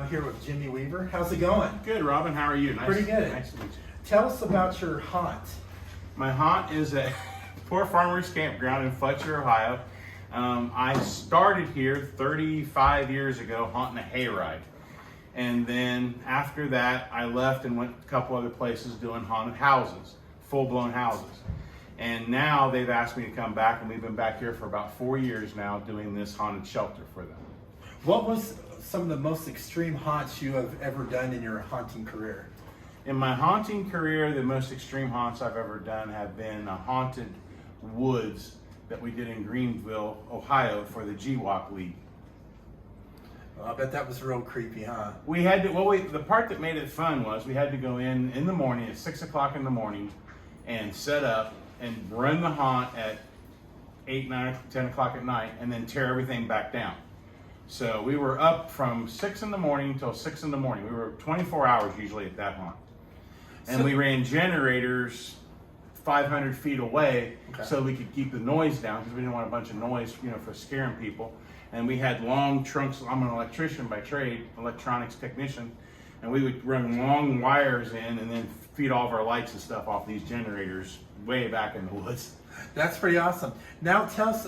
I'm here with Jimmy Weaver. How's it going? Good, Robin. How are you? Pretty good. Nice to meet you. Tell us about your haunt. My haunt is at Poor Farmers Campground in Fletcher, Ohio. I started here 35 years ago haunting a hayride. And then after that, I left and went a couple other places doing haunted houses, full-blown houses. And now they've asked me to come back, and we've been back here for about 4 years now doing this haunted shelter for them. What was some of the most extreme haunts you have ever done in your haunting career? In my haunting career, the most extreme haunts I've ever done have been a haunted woods that we did in Greenville, Ohio for the GWAC League. Well, I bet that was real creepy, huh? We had to, the part that made it fun was we had to go in the morning at 6 o'clock in the morning and set up and run the haunt at 8, 9, 10 o'clock at night and then tear everything back down. So we were up from 6 in the morning until 6 in the morning. We were 24 hours usually at that haunt. And we ran generators 500 feet away so we could keep the noise down because we didn't want a bunch of noise, for scaring people. And we had long trunks. I'm an electrician by trade, electronics technician, and we would run long wires in and then feed all of our lights and stuff off these generators way back in the woods. That's pretty awesome. Now tell us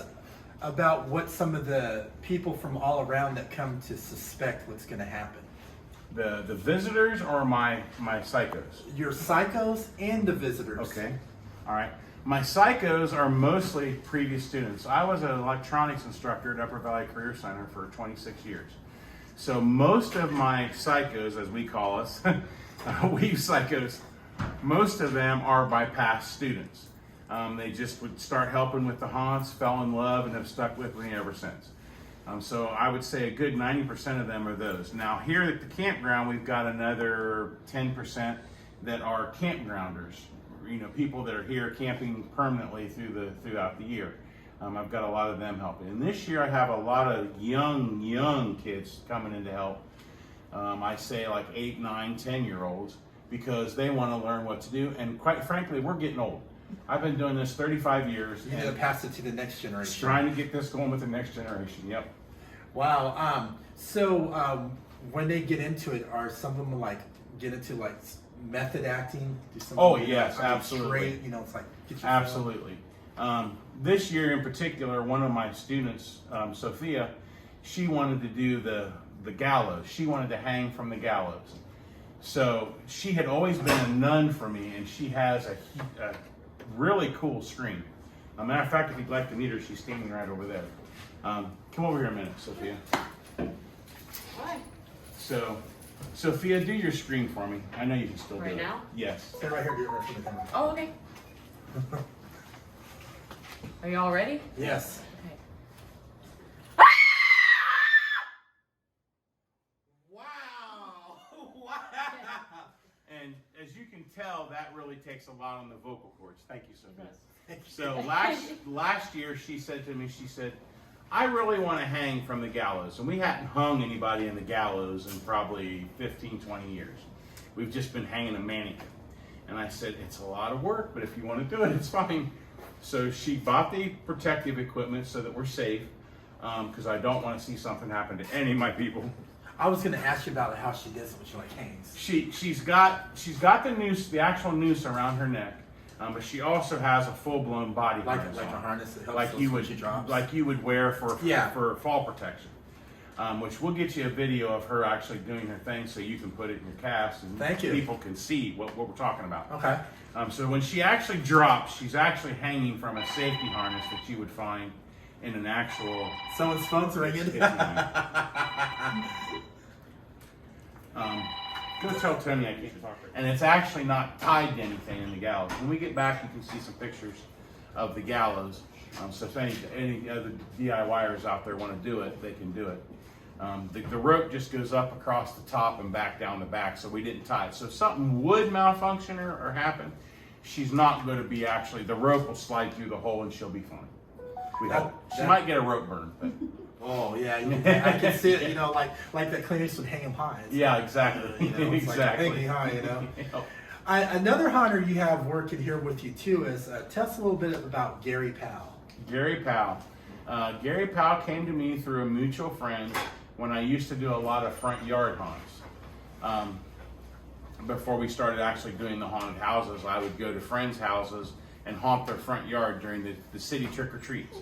about what some of the people from all around that come to suspect what's going to happen. The visitors or my psychos? Your psychos and the visitors. Okay. All right. My psychos are mostly previous students. I was an electronics instructor at Upper Valley Career Center for 26 years. So most of my psychos, as we call us, we psychos, most of them are by past students. They just would start helping with the haunts, fell in love, and have stuck with me ever since. So I would say a good 90% of them are those. Now here at the campground, we've got another 10% that are campgrounders. People that are here camping permanently throughout the year. I've got a lot of them helping. And this year I have a lot of young kids coming in to help. I say like 8, 9, 10-year-olds because they want to learn what to do. And quite frankly, we're getting old. I've been doing this 35 years. You need to pass it to the next generation. Trying to get this going with the next generation, yep. Wow. So when they get into it, are some of them get into method acting? Yes, absolutely. It's like get your absolutely. This year in particular, one of my students, Sophia, she wanted to do the gallows. She wanted to hang from the gallows. So she had always been a nun for me, and she has a really cool screen. As a matter of fact, if you'd like to meet her, she's standing right over there. Come over here a minute, Sophia. Hi. So, Sophia, do your screen for me. I know you can still do it. Right now? Yes. Stay right here, do it right for the camera. Oh, okay. Are you all ready? Yes. Okay. Wow! Wow! And as you can tell, that really takes a lot on the vocal cords. Thank you, Sophia. Yes. So last year she said to me, I really want to hang from the gallows. And we hadn't hung anybody in the gallows in probably 15, 20 years. We've just been hanging a mannequin. And I said, it's a lot of work, but if you want to do it, it's fine. So she bought the protective equipment so that we're safe, because I don't want to see something happen to any of my people. I was going to ask you about how she does it when she hangs. She's got the noose, the actual noose around her neck. But she also has a full-blown body harness, like a harness that helps when she drops, like you would wear for fall protection. Which we'll get you a video of her actually doing her thing, so you can put it in your cast and people can see what we're talking about. Okay. So when she actually drops, she's actually hanging from a safety harness that you would find in an actual. Someone's phone's ringing. Go tell Tony I can't talk. And it's actually not tied to anything in the gallows. When we get back, you can see some pictures of the gallows. So if any other DIYers out there want to do it, they can do it. The rope just goes up across the top and back down the back, so we didn't tie it. So if something would malfunction or happen, she's not going to be the rope will slide through the hole and she'll be fine. We hope. She might get a rope burn. But. Oh yeah, I can see it. Like that Clint Eastwood hang 'em high. Yeah, exactly. Exactly. Like hang me high, Another haunter you have working here with you too is tell us a little bit about Gary Powell. Gary Powell. Gary Powell came to me through a mutual friend when I used to do a lot of front yard haunts. Before we started actually doing the haunted houses, I would go to friends' houses and haunt their front yard during the city trick-or-treats.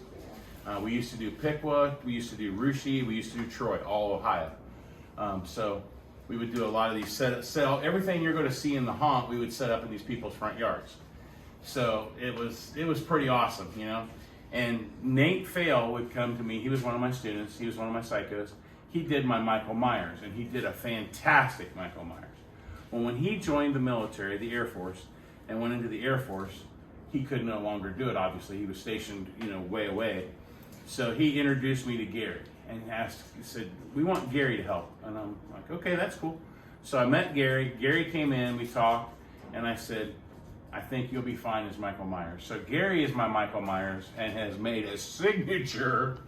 We used to do Piqua, we used to do Russia, we used to do Troy, all Ohio. So we would do a lot of these set everything you're going to see in the haunt, we would set up in these people's front yards. So it was pretty awesome, you know. And Nate Fail would come to me. He was one of my students. He was one of my psychos. He did my Michael Myers, and he did a fantastic Michael Myers. Well, when he joined the military, the Air Force, and went into the Air Force, he could no longer do it. Obviously, he was stationed, you know, way away. So he introduced me to Gary and he said, "We want Gary to help." And I'm like, "Okay, that's cool." So I met Gary. Gary came in, we talked, and I said, "I think you'll be fine as Michael Myers." So Gary is my Michael Myers and has made a signature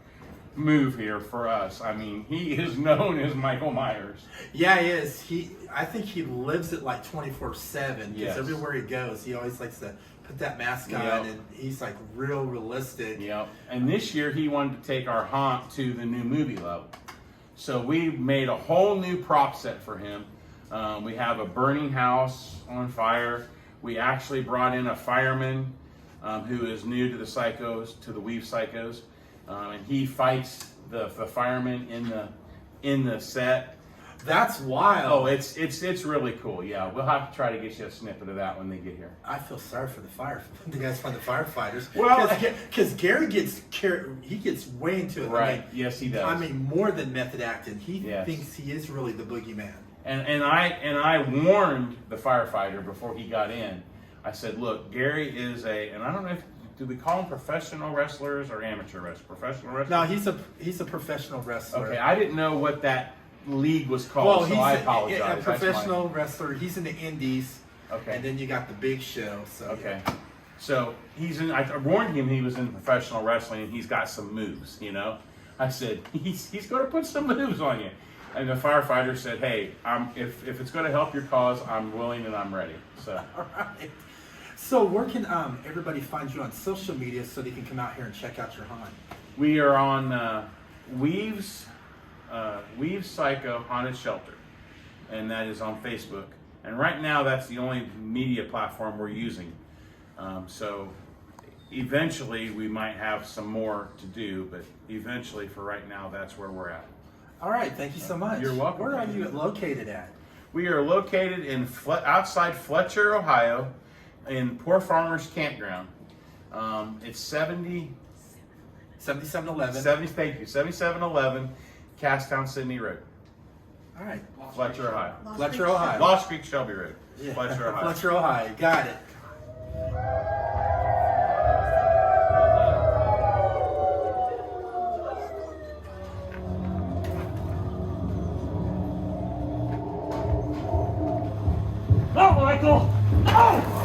move here for us. I mean, he is known as Michael Myers. Yeah, he is. I think he lives it like 24/7 because Yes. everywhere he goes, he always likes to put that mask on, Yep. and he's like real realistic. Yep. And this year he wanted to take our haunt to the new movie level. So we made a whole new prop set for him. We have a burning house on fire. We actually brought in a fireman who is new to the psychos, to the Weave psychos, and he fights the fireman in the set. That's wild. Oh, it's really cool. Yeah, we'll have to try to get you a snippet of that when they get here. I feel sorry for the guys from the firefighters. Well, because Gary gets way into it. Right? I mean, Yes, he does. I mean, more than method acting. He Yes. thinks he is really the boogeyman. And I warned the firefighter before he got in. I said, "Look, Gary is and I don't know do we call them professional wrestlers or amateur wrestlers? Professional wrestlers?" No, he's a professional wrestler. Okay, I didn't know what that league was called, so I apologize. a That's professional wrestler. He's in the Indies. Okay. And then you got the Big Show. So Okay. So I warned him he was in professional wrestling and he's got some moves, you know. I said, he's going to put some moves on you. And the firefighter said, "Hey, if it's going to help your cause, I'm willing and I'm ready." So. All right. So where can everybody find you on social media so they can come out here and check out your haunt? We are on Weave's Psycho Haunted Shelter, and that is on Facebook. And right now, that's the only media platform we're using. So eventually, we might have some more to do, but eventually, for right now, that's where we're at. All right. Thank you so much. You're welcome. Where are you located at? We are located in outside Fletcher, Ohio, in Poor Farmers Campground. It's 7711. 7711 Casttown, Sydney Road, All right. Fletcher, Ohio. Fletcher, Ohio. Lost Creek, Shelby Road, Yeah. Fletcher, Ohio. Fletcher, Ohio. Got it. No, Michael! No!